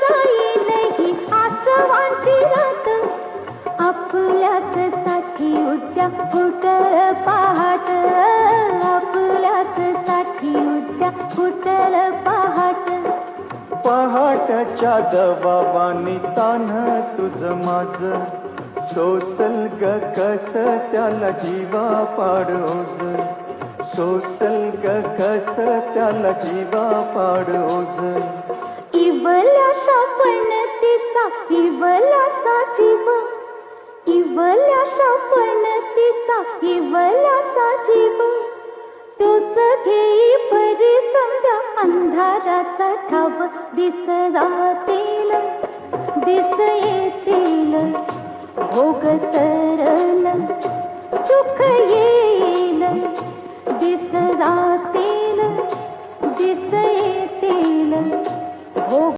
जाईल ही आसवांची रात, आपल्याच साठी उद्या फुटल पहाट, आपल्याच साठी उद्या फुटल पहाट. पहाटच्या दबावानी तान तुझं माझं सोसल ग कस त्याला जीवा पाडोज, सोसल ग कस त्याला जीवा पाडोज. इवल्याशा पणतीचा इवल्यासा जीव, इवल्याशा पणतीचा इवल्यासा जीव. तोच घेई परी समजा अंधाराचा ठाव, दिस जातील दिस येतील भोग सरल, सुख येईल दिस जातील दिस येतील भोग.